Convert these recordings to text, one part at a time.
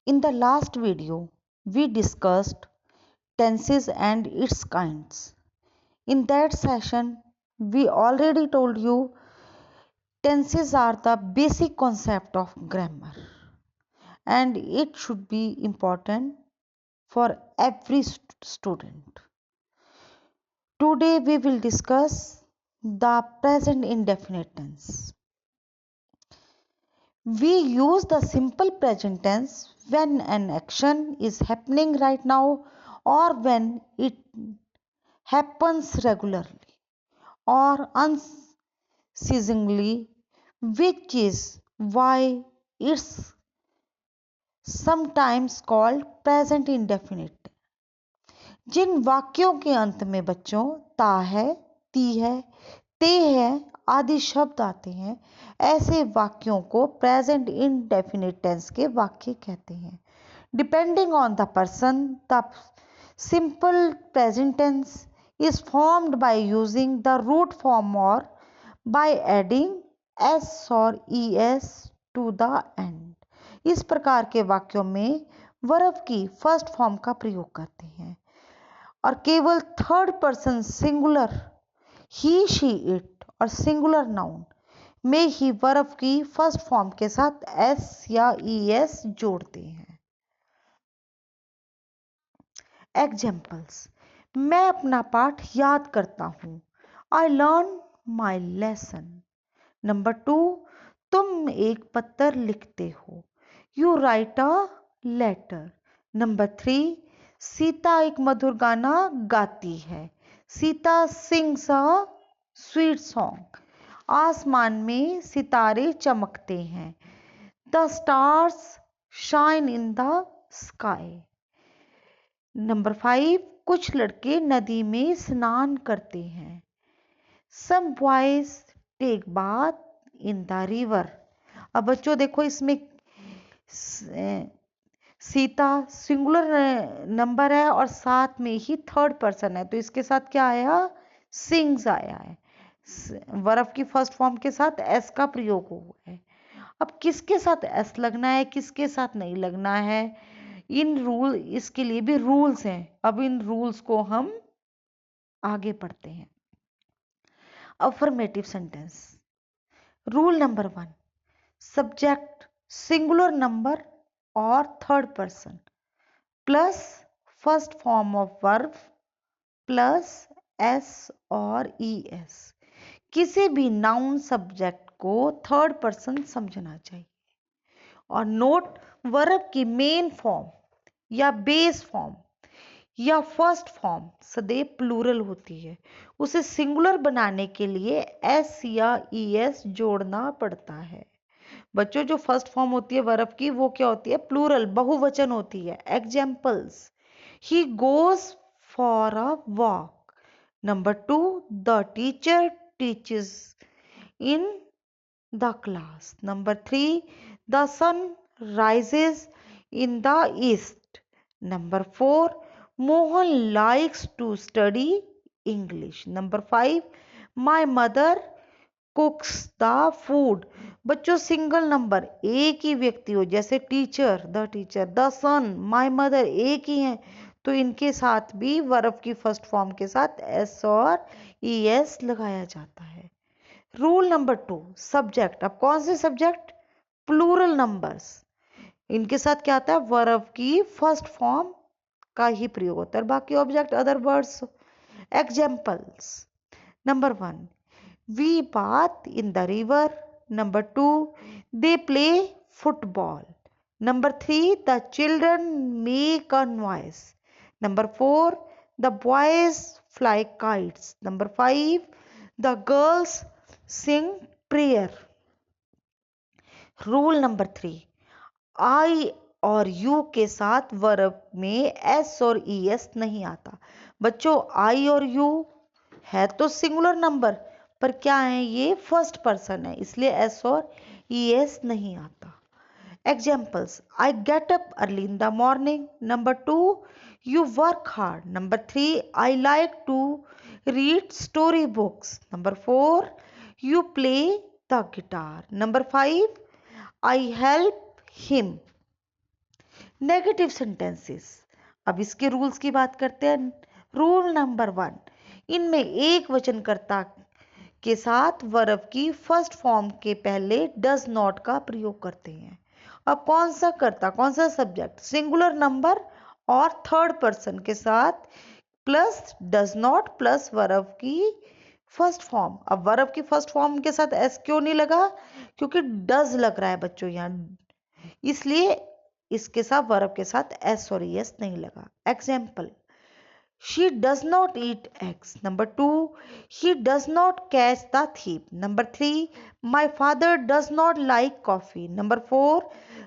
In the last video, we discussed tenses and its kinds. In that session, we already told you tenses are the basic concept of grammar and it should be important for every student. Today we will discuss the present indefinite tense. We use the simple present tense when an action is happening right now or when it happens regularly or unceasingly, which is why it's sometimes called present indefinite. जिन वाक्यों के अंत में बच्चों ता है, ती है, ते है आदि शब्द आते हैं, ऐसे वाक्यों को प्रेजेंट इंडेफिनिट टेंस के वाक्य कहते हैं. Depending on the person, the simple present tense is formed by using the root form or by adding s or es to the end. इस प्रकार के वाक्यों में वर्ब की फर्स्ट फॉर्म का प्रयोग करते हैं और केवल third person singular he, she, it और सिंगुलर नाउन में ही वर्ब की फर्स्ट फॉर्म के साथ एस या es जोड़ते हैं. एग्जाम्पल्स. मैं अपना पाठ याद करता हूँ. I learn my lesson. Number 2, तुम एक पत्र लिखते हो. You write a letter. Number 3, Sita एक मधुर गाना गाती है. Sita sings a sweet song. आसमान में सितारे चमकते हैं. The stars shine in the sky. Number 5, कुछ लड़के नदी में स्नान करते हैं. Some boys take bath in the river. अब बच्चों देखो इसमें सीता सिंगुलर नंबर है और साथ में ही थर्ड पर्सन है, तो इसके साथ क्या आया, सिंग्स आया है. वर्ब की फर्स्ट फॉर्म के साथ एस का प्रयोग हुआ है. अब किसके साथ एस लगना है, किसके साथ नहीं लगना है, इन रूल, इसके लिए भी रूल्स हैं. अब इन रूल्स को हम आगे पढ़ते हैं. Affirmative sentence. Rule number 1, subject singular number और third person plus first form of verb plus s और es. किसी भी नाउन सब्जेक्ट को थर्ड पर्सन समझना चाहिए. और नोट, वर्ब की मेन फॉर्म या बेस फॉर्म या फर्स्ट फॉर्म सदैव प्लूरल होती है. उसे सिंगुलर बनाने के लिए एस या es जोड़ना पड़ता है. बच्चों जो फर्स्ट फॉर्म होती है वर्ब की वो क्या होती है, प्लूरल, बहुवचन होती है. Examples. He goes for a walk. Number 2, the teacher teaches in the class. Number 3, the sun rises in the east. Number 4, Mohan likes to study English. Number 5, my mother cooks the food. बच्चों single number एक ही व्यक्ति हो, जैसे teacher, the teacher, the sun, my mother एक ही है, तो इनके साथ भी वर्ब की फर्स्ट फॉर्म के साथ एस और es लगाया जाता है. Rule number 2, subject. अब कौन से सब्जेक्ट, प्लूरल नंबर्स, इनके साथ क्या आता है, वर्ब की फर्स्ट फॉर्म का ही प्रयोग होता है, बाकी object other words. Examples. Number 1, we bath in the river. Number 2, they play football. Number 3, the children make a noise. Number 4, the boys fly kites. Number 5, the girls sing prayer. Rule number 3, I और you के साथ verb में S और es नहीं आता. बच्चों आई और you है तो सिंगुलर नंबर, पर क्या है, ये फर्स्ट पर्सन है, इसलिए एस और es नहीं आता. Examples. I get up early in the morning. Number 2, you work hard. Number 3, I like to read story books. Number 4, you play the guitar. Number 5, I help him. Negative sentences, अब इसके rules की बात करते हैं। Rule number 1, इनमें एक वचनकर्ता के साथ वर्ब की फर्स्ट फॉर्म के पहले डज नॉट का प्रयोग करते हैं। अब कौन सा कर्ता, कौन सा सब्जेक्ट, सिंगुलर नंबर और थर्ड पर्सन के साथ plus does not plus verb की फर्स्ट फॉर्म। अब वर्ब की फर्स्ट फॉर्म के साथ एस क्यों नहीं लगा, क्योंकि डज लग रहा है बच्चों यहाँ, इसलिए इसके साथ वर्ब के साथ एस और एस नहीं लगा। Example, she does not eat eggs. Number 2, he does not catch the thief. Number 3, my father does not like coffee. Number 4,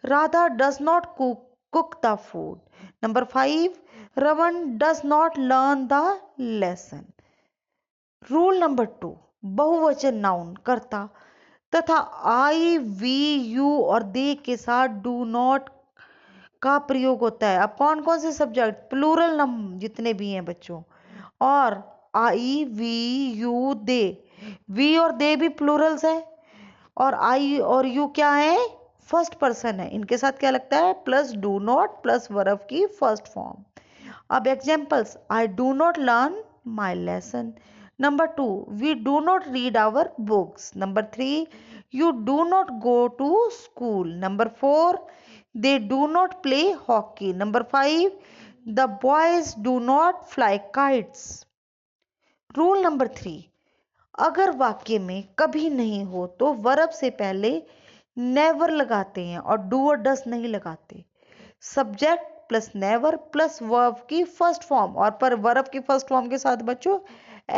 Radha does not cook the food. Number 5, Ravan does not learn the lesson. Rule number 2, बहुवचन noun कर्ता तथा आई, we, you और दे के साथ do not का प्रयोग होता है। अब कौन कौन से सब्जेक्ट, प्लूरल नंबर जितने भी हैं बच्चों, और आई, वी, यू, दे, वी और दे भी प्लूरल्स है, और आई और यू क्या है, फर्स्ट पर्सन है, इनके साथ क्या लगता है, plus do not plus verb की फर्स्ट फॉर्म। अब examples, I do not learn my lesson. Number 2, we do not read our books. Number 3, you do not go to school. Number 4, they do not play hockey. Number 5, the boys do not fly kites. Rule number 3, अगर वाक्य में कभी नहीं हो तो verb से पहले never लगाते हैं और डू और डस नहीं लगाते। Subject plus never plus verb की फर्स्ट फॉर्म, और पर वर्ब की फर्स्ट फॉर्म के साथ बच्चों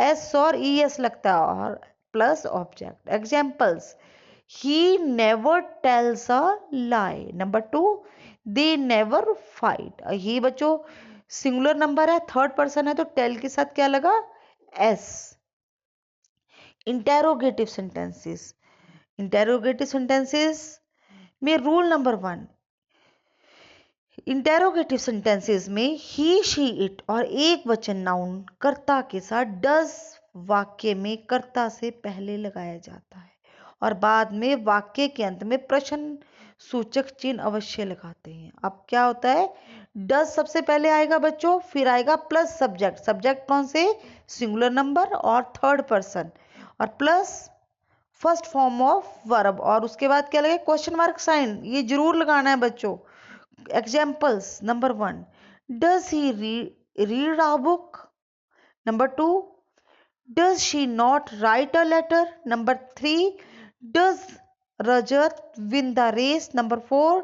एस और ई एस लगता है, और plus object. Examples, he never tells a lie. Number 2, they never fight. ये बच्चों सिंगुलर नंबर है, थर्ड पर्सन है, तो टेल के साथ क्या लगा, S. Interrogative sentences, interrogative sentences में रूल नंबर 1, इंटेरोगेटिव सेंटेंसेस में ही, शी, इट और एक वचन नाउन कर्ता के साथ डज वाक्य में कर्ता से पहले लगाया जाता है और बाद में वाक्य के अंत में प्रश्न सूचक चिन्ह अवश्य लगाते हैं। अब क्या होता है, डज सबसे पहले आएगा बच्चों, फिर आएगा प्लस सब्जेक्ट, सब्जेक्ट कौन से, सिंगुलर नंबर और थर्ड पर्सन, और plus first form of verb, और उसके बाद क्या लगेगा, क्वेश्चन मार्क साइन, ये जरूर लगाना है बच्चों। Examples, number 1, does he read a book. Number 2, does she not write a letter? Number 3, does Rajat win the race? Number 4,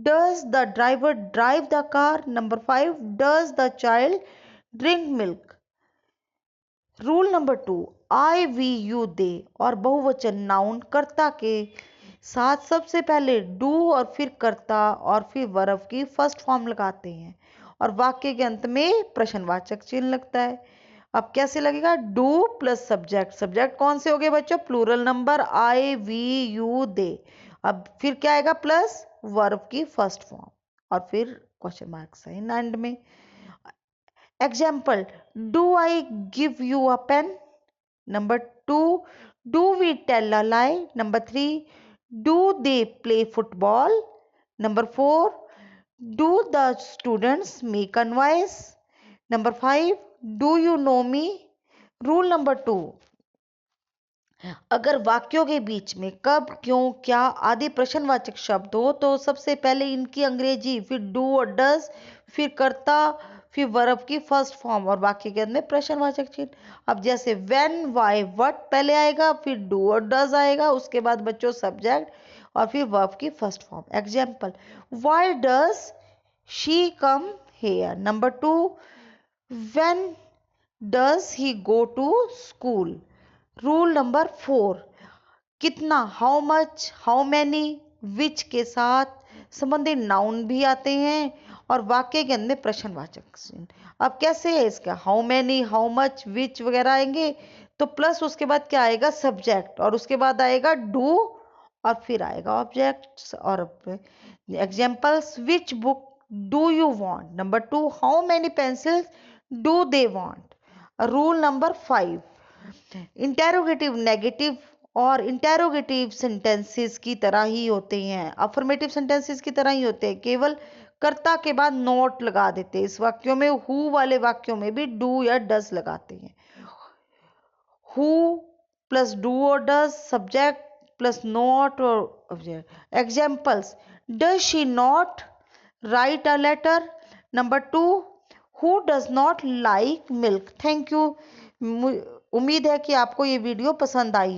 does the driver drive the car? Number 5, does the child drink milk? Rule number 2, I, we, you, they और बहुवचन noun कर्ता के साथ सबसे पहले do और फिर कर्ता और फिर वर्ब की फर्स्ट फॉर्म लगाते हैं और वाक्य के अंत में प्रश्नवाचक चिन्ह लगता है। अब कैसे लगेगा, डू प्लस सब्जेक्ट, सब्जेक्ट कौन से हो गए बच्चों, plural number I, we, you, they, अब फिर क्या आएगा, प्लस वर्ब की फर्स्ट फॉर्म और फिर क्वेश्चन मार्क साइन एंड में। Example, do I give you a pen. Number 2, do we tell a lie. Number 3, do they play football. Number 4, do the students make a noise. Number 5, do you know me. Rule number 2, अगर वाक्यों के बीच में कब, क्यों, क्या आदि प्रश्नवाचक शब्द हो तो सबसे पहले इनकी अंग्रेजी, फिर डू और डज, फिर कर्ता, फिर वर्ब की फर्स्ट फॉर्म और वाक्य के अंत में प्रश्नवाचक चिन्ह। अब जैसे व्हेन, व्हाई, व्हाट पहले आएगा, फिर डू और डज आएगा, उसके बाद बच्चों सब्जेक्ट और फिर वर्ब की first form. Example, why does she come here. Number 2, when does he go to school. Rule number 4, कितना, how much, how many, which के साथ संबंधित नाउन भी आते हैं और वाक्य के अंत में प्रश्नवाचक चिन्ह। अब कैसे है इसका, हाउ मैनी, हाउ मच, विच वगैरह आएंगे तो प्लस उसके बाद क्या आएगा, सब्जेक्ट, और उसके बाद आएगा डू और फिर आएगा ऑब्जेक्ट। और examples, which book do you want. Number 2, how many pencils do they want. Rule number 5, interrogative negative और इंटेरोगेटिव सेंटेंसेस की तरह ही होते हैं, अफर्मेटिव सेंटेंसेस की तरह ही होते हैं, केवल कर्ता के बाद नॉट लगा देते हैं। इस वाक्यों में हु वाले वाक्यों में भी डू या डज लगाते हैं। हु प्लस डू और डज, सब्जेक्ट प्लस नॉट और object. Examples, does she not write a letter. Number 2, who does not like milk. Thank you. उम्मीद है कि आपको ये वीडियो पसंद आई हो।